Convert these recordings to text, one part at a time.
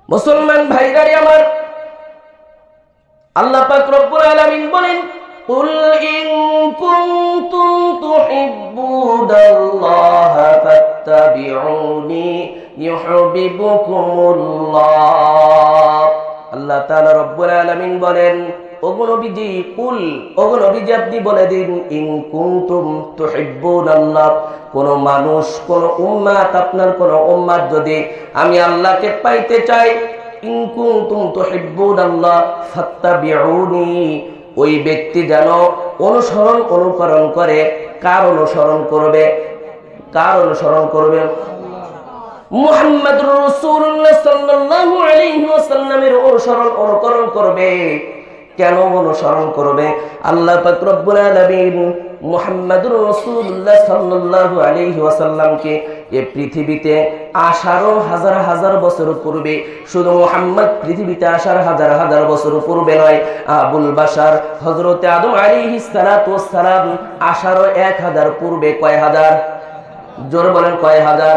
মুসলমান ভাইরাই আমার, আল্লাহ পাক রব্বুল আলামিন বলেন, কুল ইন কুনতুম তুহিব্বুনাল্লাহা ফাত্তাবিউনি ইউহিব্বুকুমুল্লাহ। আল্লাহ তাআলা রব্বুল আলামিন বলেন, ওগো নবীজি, কুল, ওগো নবীজি আপনি বলে দিন, ইন কুনতুম তুহিব্বুনাল্লাহ, কোন মানুষ, কোন উম্মাত, আপনার কোন উম্মাত যদি আমি আল্লাহকে পাইতে চাই, ইন কুনতুম তুহিব্বুনাল্লাহ ফাত্তাবিউনি, ওই ব্যক্তি যেন অনুসরণ অনুকরণ করে। কার অনুসরণ করবে? কার অনুসরণ করবে? মুহাম্মদুর রাসূলুল্লাহ সাল্লাল্লাহু আলাইহি ওয়াসাল্লামের অনুসরণ অনুকরণ করবে। কেন অনুসরণ করবে? আল্লাহ পাক রব্বুল আলামিন মুহাম্মদুর রাসূলুল্লাহ সাল্লাল্লাহু আলাইহি ওয়াসাল্লামকে এই পৃথিবীতে আসারও হাজার হাজার বছর পূর্বে, শুধু মুহাম্মদ পৃথিবীতে আসার হাজার হাজার বছর পূর্বে নয়, আবুল বাশার হযরতে আদম আলাইহিস সালাতু ওয়াস সালাম আসারও 1000 পূর্বে। কয় হাজার? জোরে বলেন, কয় হাজার?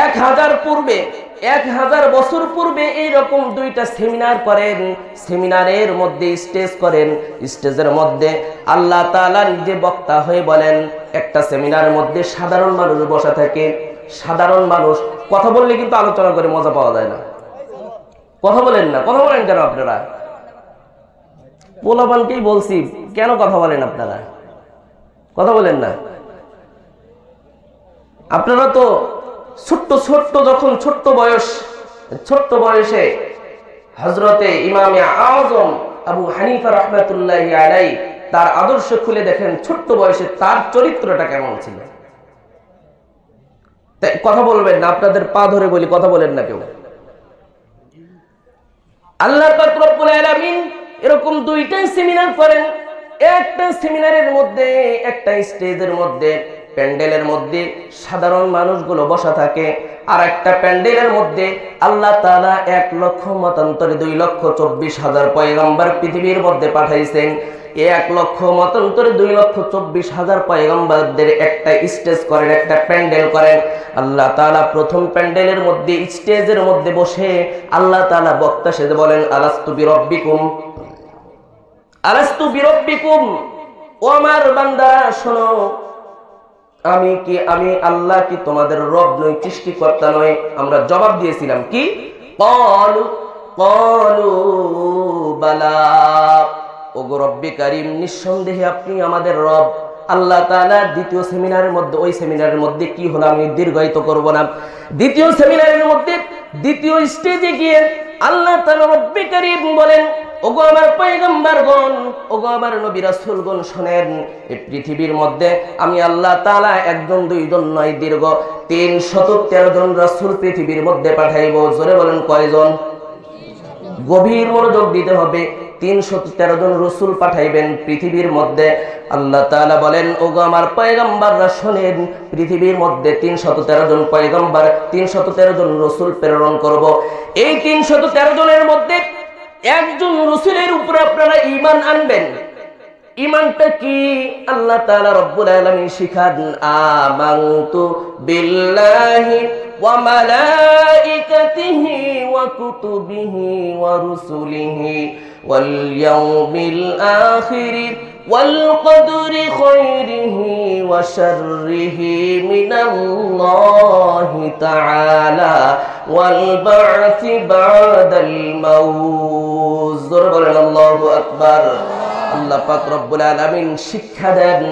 1000 পূর্বে, 1000 বছর পূর্বে এইরকম দুইটা সেমিনার করেন। সেমিনারের মধ্যে স্টেজ করেন, স্টেজের মধ্যে আল্লাহ তাআলা নিজে বক্তা হয়ে বলেন। একটা সেমিনারের মধ্যে সাধারণ মানুষ বসা থাকে। সাধারণ মানুষ কথা বললে কিন্তু আলোচনা করে মজা পাওয়া যায় না। কথা বলেন না, কথা বলেন কেন আপনারা? পোলাপানকেই বলছি, কেন কথা বলেন আপনারা? কথা বলেন না। আপনারা তো ছোট্ট ছোট্ট, যখন ছোট্ট বয়সে হযরতে ইমামে আযম আবু হানিফা রাহমাতুল্লাহি আলাইহি তার আদর্শ খুলে দেখেন, ছোট্ট বয়সে তার চরিত্রটা কেমন ছিল। কথা বলবেন না, আপনাদের পা ধরে বলি, কথা বলেন না কেউ। আল্লাহ পাক রব্বুল আলামিন এরকম দুইটা সেমিনার করেন। একটা সেমিনারের মধ্যে, একটা স্টেজের মধ্যে, প্যান্ডেলের মধ্যে সাধারণ মানুষগুলো বসা থাকে, আর একটা প্যান্ডেলের মধ্যে আল্লাহ তাআলা 1 লক্ষ মতান্তরে 2,24,000 পয়গম্বর পৃথিবীর মধ্যে পাঠাইছেন। 1 লক্ষ মতান্তরে 2,24,000 পয়গম্বরদের একটা স্টেজ করেন, একটা প্যান্ডেল করেন। আল্লাহ তাআলা প্রথম প্যান্ডেলের মধ্যে, স্টেজের মধ্যে বসে আল্লাহ তাআলা বক্তা সেজে বলেন, আলাস্তু বিরব্বিকুম, আলাস্তু বিরব্বিকুম, ও আমার বান্দারা শোনো, আমি আল্লাহ কি তোমাদের রব নই, সৃষ্টিকর্তা নই? আমরা জবাব দিয়েছিলাম কি? ক্বালু বালা, ওগো রব্বে কারীম, নিঃসন্দেহে আপনি আমাদের রব। আল্লাহ তাআলা দ্বিতীয় সেমিনারের মধ্যে, ওই সেমিনারের মধ্যে কি হলো আমি দীর্ঘায়িত করব না। দ্বিতীয় সেমিনারের মধ্যে, দ্বিতীয় স্টেজে গিয়ে আল্লাহ তাআলা রব্বে কারীম বলেন, ওগো আমার পয়গম্বরগণ, ওগো আমার নবী রাসূলগণ, শুনেন, এই পৃথিবীর মধ্যে আমি আল্লাহ তাআলা 1 জন 2 জন নয়, দীর্ঘ 313 জন রাসূল পৃথিবীর মধ্যে পাঠাইব। জোরে বলেন, কয়জন? গভীর মনোযোগ দিতে হবে। 313 জন রাসূল পাঠাইবেন পৃথিবীর মধ্যে। আল্লাহ তাআলা বলেন, ওগো আমার পয়গম্বররা শুনেন, পৃথিবীর মধ্যে 313 জন পয়গম্বর, 313 জন রাসূল প্রেরণ করব। এই 313 জনের মধ্যে একজন রাসূলের উপরে আপনারা ঈমান আনবেন। ঈমানটা কি? আল্লাহ তাআলা রব্বুল আলামিন শিখান, আমানতু বিল্লাহি ওয়া মালাইকাতিহি ওয়া কুতুবিহি ওয়া রুসুলিহি ওয়াল ইয়াউমিল আখিরি ওয়াল কদরি খায়রিহি ওয়া শাররিহি মিনাল্লাহি তাআলা ওয়াল বা'সি বা'দাল মাউত। জোরে বলেন আল্লাহু আকবার। আল্লাহ পাক রব্বুল আলামিন শিক্ষা দেন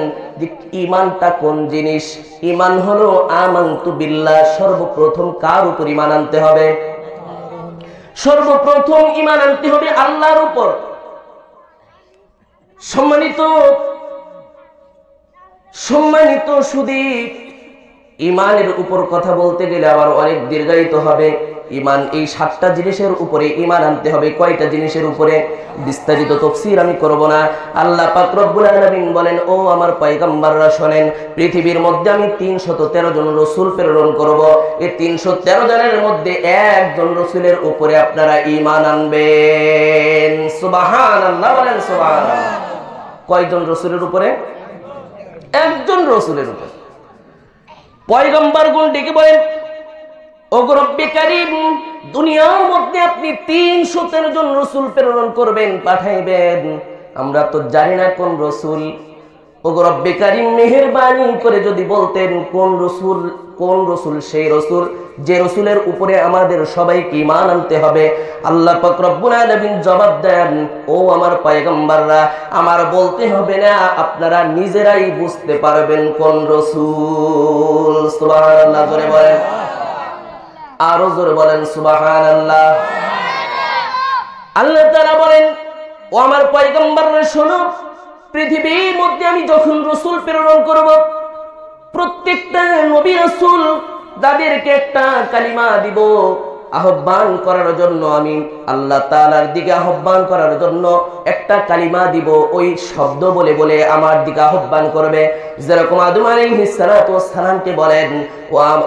যে ঈমানটা কোন জিনিস। ঈমান হলো আমানতু বিল্লাহ। সর্বপ্রথম কার উপর ঈমান আনতে হবে? সর্বপ্রথম ঈমান আনতে হবে আল্লাহর উপর। সম্মানিত সুধী, ঈমানের উপর কথা বলতে গেলে আবার অনেক দীর্ঘায়িত হবে। ঈমান, এই 7টা জিনিসের উপরে ঈমান আনতে হবে। কয়টা জিনিসের উপরে? বিস্তারিত তাফসীর আমি করব না। আল্লাহ পাক রব্বুল আলামিন বলেন, ও আমার পয়গম্বররা শুনেন, পৃথিবীর মধ্যে আমি 313 জন রাসূল প্রেরণ করব। এই 313 জনের মধ্যে একজন রাসূলের উপরে আপনারা ঈমান আনবেন। সুবহানাল্লাহ, বলেন সুবহানাল্লাহ। কয়জন রাসূলের উপরে? একজন রাসূলের উপরে। পয়গম্বরগণ ডেকে বলেন, ওগো রব্বে কারীম, দুনিয়ার মধ্যে আপনি ৩০০ জন রাসূল প্রেরণ করবেন, পাঠাইবেন, আমরা তো জানি না কোন রাসূল। ওগো রব্বে কারীম, মেহেরবানি করে যদি বলতেন কোন রাসূল সেই রাসূল যে রাসূলের উপরে আমাদের সবাইকে ঈমান আনতে হবে। আল্লাহ পাক রব্বুল আলামিন জবাব দেন, ও আমার পয়গম্বররা, আমার বলতে হবে না, আপনারা নিজেরাই বুঝতে পারবেন কোন রাসূল। সুবহানাল্লাহ, জোরে বলেন, আরো জোরে বলেন সুবহানাল্লাহ। আল্লাহ তাআলা বলেন, ও আমার পয়গম্বররা শোনো, পৃথিবীর মধ্যে আমি যখন রাসূল প্রেরণ করব, প্রত্যেকটা নবী রাসূল তাদেরকে একটা কালিমা দিব আহ্বান করার জন্য। আমি আল্লাহ তাআলার দিকে আহ্বান করার জন্য একটা কালিমা দিব, ওই শব্দ বলে বলে আমার দিকে আহ্বান করবে। যেরকম আদম আলাইহিস সালাতু ওয়াস সালামকে বলেন,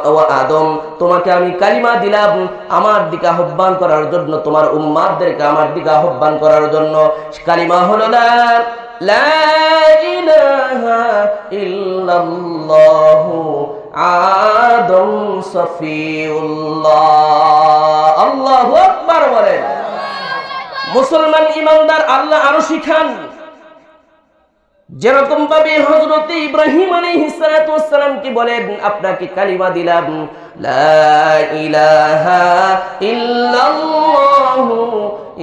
ও আদম, তোমাকে আমি কালিমা দিলাম আমার দিকে আহ্বান করার জন্য, তোমার উম্মতদেরকে আমার দিকে আহ্বান করার জন্য। কালিমা হলো লা ইলাহা ইল্লাল্লাহু আদম সফিউল্লাহ। আল্লাহু আকবার বলেন। মুসলমান ইমানদার আল্লাহ আরো শিখান, যেরকম ভাবে হযরত ইব্রাহিম আলাইহিস সালাতু ওয়াস সালাম কি বলেন, আপনাকে কালিমা দিলাম লা ইলাহা ইল্লাল্লাহু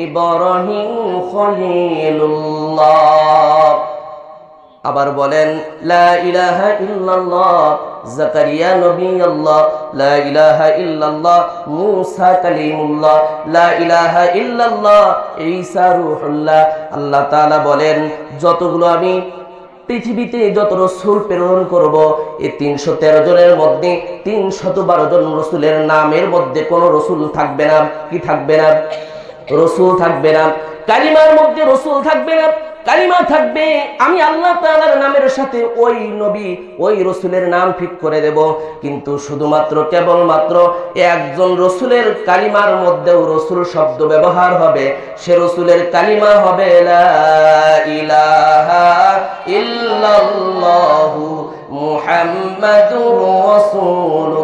ইব্রাহিম খলিলুল্লাহ। আবার বলেন লা ইলাহা ইল্লাল্লাহ জাকারিয়া নবী আল্লাহ, লা ইলাহা ইল্লাল্লাহ মূসা কালিমুল্লাহ, লা ইলাহা ইল্লাল্লাহ ঈসা রূহুল্লাহ। আল্লাহ তাআলা বলেন, যতগুলো আমি পৃথিবীতে যত রাসূল প্রেরণ করব, এই ৩১৩ জনের মধ্যে ৩১২ জন রাসূলের নামের মধ্যে কোন রাসূল থাকবে না। কি থাকবে না? রাসূল থাকবে না। কালিমার মধ্যে রাসূল থাকবে না, কালিমা থাকবে। আমি আল্লাহ তাআলার নামের সাথে ওই নবী ওই রাসূলের নাম ঠিক করে দেব, কিন্তু শুধুমাত্র কেবলমাত্র একজন রাসূলের কালিমার মধ্যেও রাসূল শব্দ ব্যবহার হবে। সে রাসূলের কালিমা হবে লা ইলাহা ইল্লাল্লাহু মুহাম্মাদুর রাসূলুল্লাহ।